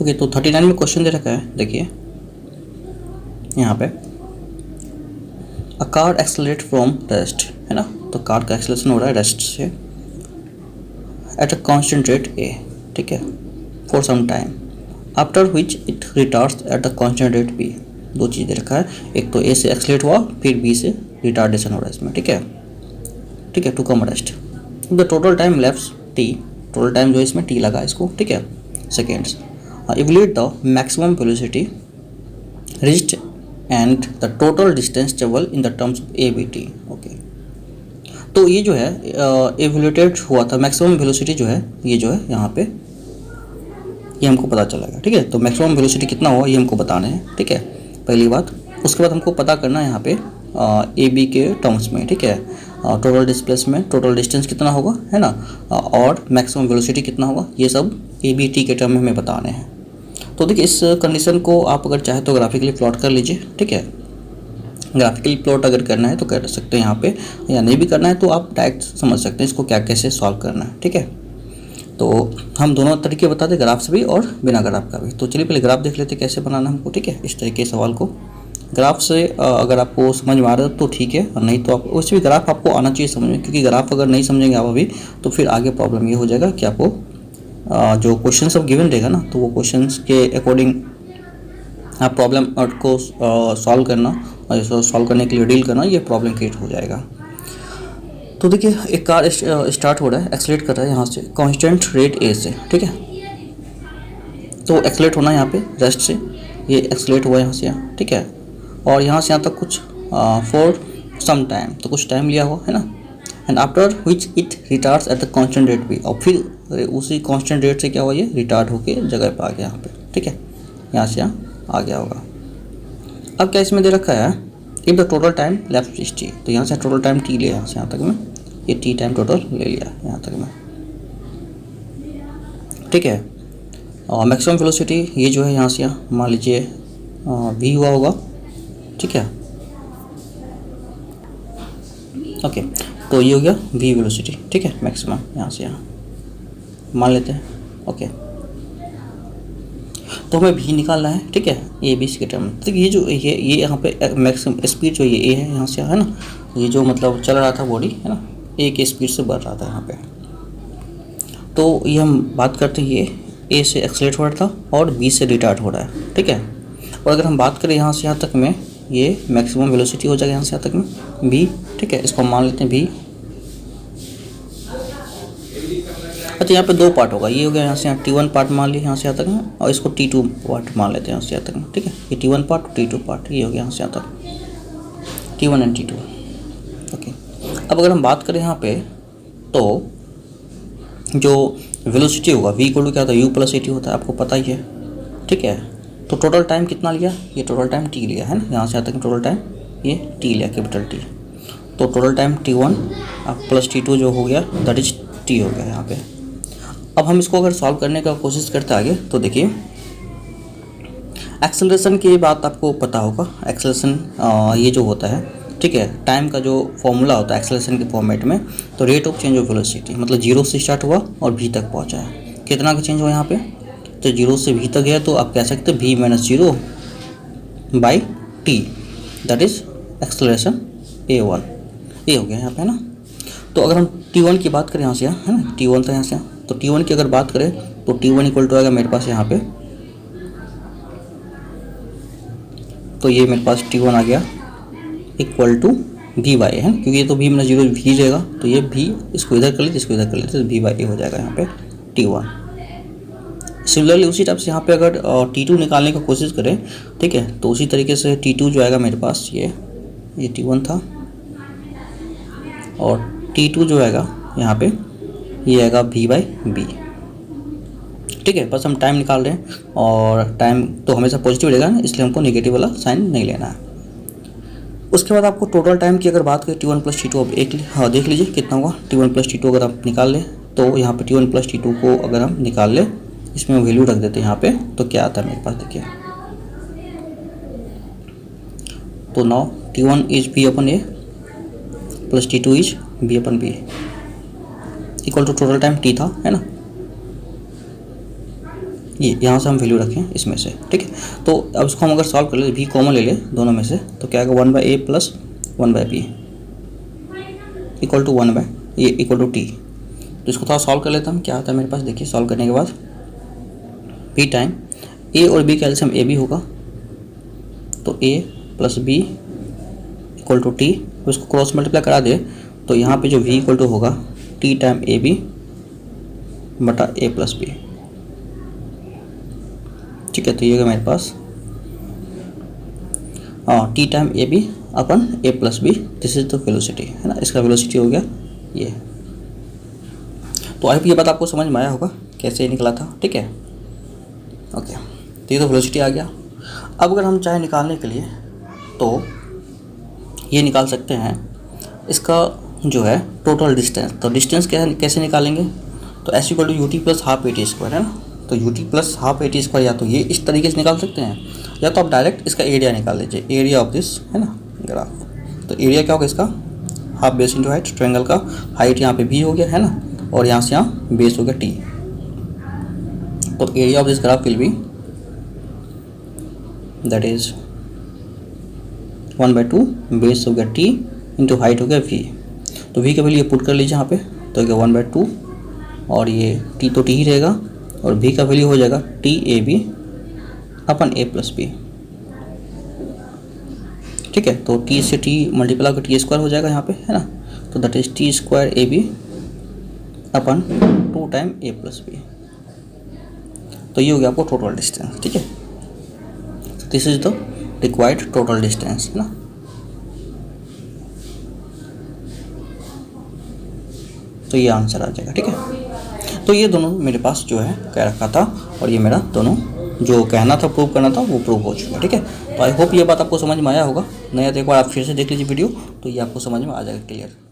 Okay, तो 39 में question दे रखा है, देखिए यहाँ पे a car accelerate from rest, है ना, तो कार का एक्सेलरेशन हो रहा है रेस्ट से at a constant rate A, ठीक है, for some time after which it retards at the constant rate B. दो चीज़ दे रखा है, एक तो ए से एक्सेलरेट हुआ, फिर बी से रिटार्डेशन हो रहा है इसमें, ठीक है, ठीक है, to come rest. The total time left T, total time जो है इसमें टी लगा इसको, ठीक है, seconds. Evaluate the maximum velocity reached and the total distance travel in the terms of a b t। Okay, तो ये जो है एवोल्यूटेड हुआ था, मैक्सिमम वेलोसिटी जो है ये जो है यहाँ पे ये हमको पता चलेगा, ठीक है। तो मैक्सिमम वेलोसिटी कितना हुआ ये हमको बताना है, ठीक है, पहली बात। उसके बाद हमको पता करना है यहाँ पे ए बी के टर्म्स में, ठीक है, टोटल डिस्प्लेसमेंट, टोटल डिस्टेंस कितना होगा, है ना, और मैक्सिमम वेलोसिटी कितना होगा, ये सब ए बी टी के टर्म में हमें बताने हैं। तो देखिए इस कंडीशन को आप अगर चाहे तो ग्राफिकली प्लॉट कर लीजिए, ठीक है। ग्राफिकली प्लॉट अगर करना है तो कर सकते हैं यहाँ पे, या नहीं भी करना है तो आप डायरेक्ट समझ सकते हैं इसको क्या कैसे सॉल्व करना है, ठीक है। तो हम दोनों तरीके बताते, ग्राफ से भी और बिना ग्राफ का भी। तो चलिए पहले ग्राफ देख लेते कैसे बनाना हमको, ठीक है। इस तरीके सवाल को ग्राफ से अगर आपको समझ में आ रहा है तो ठीक है, और नहीं तो आप वैसे भी ग्राफ आपको आना चाहिए समझ में, क्योंकि ग्राफ अगर नहीं समझेंगे आप अभी तो फिर आगे प्रॉब्लम ये हो जाएगा कि आपको जो क्वेश्चन सब गिवन रहेगा ना, तो वो क्वेश्चंस के अकॉर्डिंग आप प्रॉब्लम को सॉल्व करना, और सॉल्व करने के लिए डील करना, ये प्रॉब्लम क्रिएट हो जाएगा। तो देखिए एक कार स्टार्ट हो रहा है, एक्सेलरेट कर रहा है यहाँ से कांस्टेंट रेट ए से, ठीक है। तो एक्सेलरेट होना है यहाँ पे रेस्ट से, ये एक्सेलरेट हुआ यहाँ से यहाँ, ठीक है, और यहाँ से यहाँ तक कुछ फॉर सम टाइम, तो कुछ टाइम लिया हुआ है ना, and after which it retards at the constant rate B, और फिर उसी कांस्टेंट रेट से क्या हुआ, ये रिटार्ड होके जगह पे आ गया यहाँ पे, ठीक है, यहाँ से यहाँ आ गया होगा। अब क्या इसमें दे रखा है, if the total time left is T, तो यहाँ से टोटल टाइम टी लिया, यहाँ से यहाँ तक में ये टी टाइम टोटल ले लिया यहाँ तक में, ठीक है। और मैक्सिमम वेलोसिटी ये जो है यहाँ से यहाँ मान लीजिए वी हुआ होगा, ठीक है, ओके। तो ये हो गया वी वेलोसिटी, ठीक है, मैक्सिमम यहाँ से यहाँ मान लेते हैं, ओके। तो हमें भी निकालना है, ठीक है, ए बी सी के टर्म। तो ये जो ये यहाँ पे मैक्सिमम स्पीड जो ये ए है यहाँ से, है ना, ये जो मतलब चल रहा था बॉडी, है ना, ए के स्पीड से बढ़ रहा था यहाँ पे। तो ये हम बात करते हैं ये ए से एक्सेलरेट हो रहा था और बी से रिटार्ड हो रहा है, ठीक है। और अगर हम बात करें यहाँ से यहाँ तक में, ये मैक्सिमम वेलोसिटी हो जाएगा यहाँ से यहाँ तक में बी, ठीक है, इसको मान लेते हैं बी। अच्छा यहाँ पे दो पार्ट होगा, ये हो गया यहाँ से यहाँ T1 पार्ट मान लिया यहाँ से यहाँ तक में, और इसको T2 पार्ट मान लेते हैं यहाँ से यहाँ तक में, ठीक है। ये T1 पार्ट T2 पार्ट ये हो गया यहाँ से यहाँ तक, T1 एंड T2, ओके। अब अगर हम बात करें यहाँ पे, तो जो वेलोसिटी होगा v इक्वल टू क्या होता है, u प्लस ए टी होता है, आपको पता ही है, ठीक है। तो टोटल टाइम कितना लिया, ये टोटल टाइम t लिया है ना, यहाँ से यहाँ तक टोटल टाइम ये t लिया, कैपिटल T। तो total time T1 plus T2 जो हो गया दैट इज t हो गया यहाँ पे। अब हम इसको अगर सॉल्व करने का कोशिश करते आगे, तो देखिए एक्सेलरेशन की बात आपको पता होगा, एक्सेलरेशन ये जो होता है, ठीक है, टाइम का जो फॉर्मूला होता है एक्सेलरेशन के फॉर्मेट में, तो rate of change of velocity, मतलब जीरो से स्टार्ट हुआ और भी तक पहुंचा है, कितना का चेंज हुआ यहाँ पे, तो जीरो से भी तक गया, तो आप कह सकते हैं v minus zero by T, that is acceleration a1, ये हो गया यहाँ पे ना। तो अगर हम T1 की बात करें यहाँ से, है ना, T1 था यहाँ से, तो T1 की अगर बात करें तो T1 इक्वल टू आएगा मेरे पास यहाँ पे, तो ये मेरे पास T1 आ गया इक्वल टू वी बाई, है, क्योंकि ये तो v माइनस जीरो भी रहेगा, तो ये v इसको इधर कर लेते, इसको इधर कर लेते, तो वी बाई ए हो जाएगा यहाँ पे T1। सिमिलरली उसी टाइप से यहाँ पे अगर T2 निकालने की कोशिश करें, ठीक है, तो उसी तरीके से T2 जो आएगा मेरे पास, ये T1 था, और T2 जो आएगा यहाँ पे ये आएगा v बाई बी, ठीक है। बस हम टाइम निकाल रहे हैं, और टाइम तो हमेशा पॉजिटिव रहेगा ना, इसलिए हमको नेगेटिव वाला साइन नहीं लेना है। उसके बाद आपको टोटल टाइम की अगर बात करें T1 प्लस T2, अब एक देख लीजिए कितना हुआ, T1 प्लस T2 अगर आप निकाल लें, तो यहाँ पे T1 प्लस T2 को अगर हम निकाल लें, इसमें वैल्यू रख देते हैं यहाँ पे, तो क्या आता है मेरे पास, देखिए, तो now T1 is b upon A plus T2 is b upon b equal to total time T था, है ना, ये यहाँ से हम वैल्यू रखें इसमें से, ठीक है। तो अब इसको हम अगर सॉल्व कर ले, भी कॉमन ले ले दोनों में से, तो क्या आएगा 1/a plus 1/b equal to 1/a equal to T. तो इसको थोड़ा सॉल्व कर लेते हैं हम, क्या आता है मेरे पास, देखिए सॉल्व करने के बाद p टाइम a और b का एलसीएम a b होगा, तो a plus b equal to T. उसको क्रॉस मल्टीप्लाई करा दे तो यहाँ पे जो v इक्वल टू होगा t टाइम ए बी बटा a प्लस बी, ठीक है। तो ये होगा मेरे पास T time A B upon A plus B, this is the velocity, है ना। इसका वेलोसिटी हो गया ये। तो आई होप ये बात आपको समझ में आया होगा कैसे निकला था, ठीक है। ओके, तो ये तो वेलोसिटी आ गया। अब अगर हम चाहे निकालने के लिए तो ये निकाल सकते हैं इसका जो है टोटल डिस्टेंस। तो डिस्टेंस क्या है, कैसे निकालेंगे, तो S equal to u t plus half a t square, है ना। तो u t plus half a t square, या तो ये इस तरीके से निकाल सकते हैं, या तो आप डायरेक्ट इसका एरिया निकाल लीजिए, एरिया ऑफ दिस, है ना, ग्राफ। तो एरिया क्या होगा इसका, half base into height, triangle का हाइट यहाँ पे भी हो गया, है ना, और यहाँ से यहाँ बेस हो गया टी। तो area of this graph will be that is 1/2 base हो गया टी इंटू हाइट हो गया वी। तो वी का वैल्यू पुट कर लीजिए यहाँ पे, तो हो गया 1/2 और ये टी तो टी ही रहेगा, और वी का वैल्यू हो जाएगा t a B upon A plus B, ठीक है। तो टी से टी मल्टीप्लाई होकर टी स्क्वायर हो जाएगा यहाँ पे, है ना। तो that is t square a B upon 2 time a plus b. तो ये हो गया आपको टोटल डिस्टेंस, ठीक है। This is the required total distance, है ना। तो ये आंसर आ जाएगा, ठीक है। तो ये दोनों मेरे पास जो है कह रखा था, और ये मेरा दोनों जो कहना था प्रूव करना था वो प्रूव हो चुका है, ठीक है। तो आई होप ये बात आपको समझ में आया होगा। नहीं तो एक बार आप फिर से देख लीजिए वीडियो, तो ये आपको समझ में आ जाएगा क्लियर।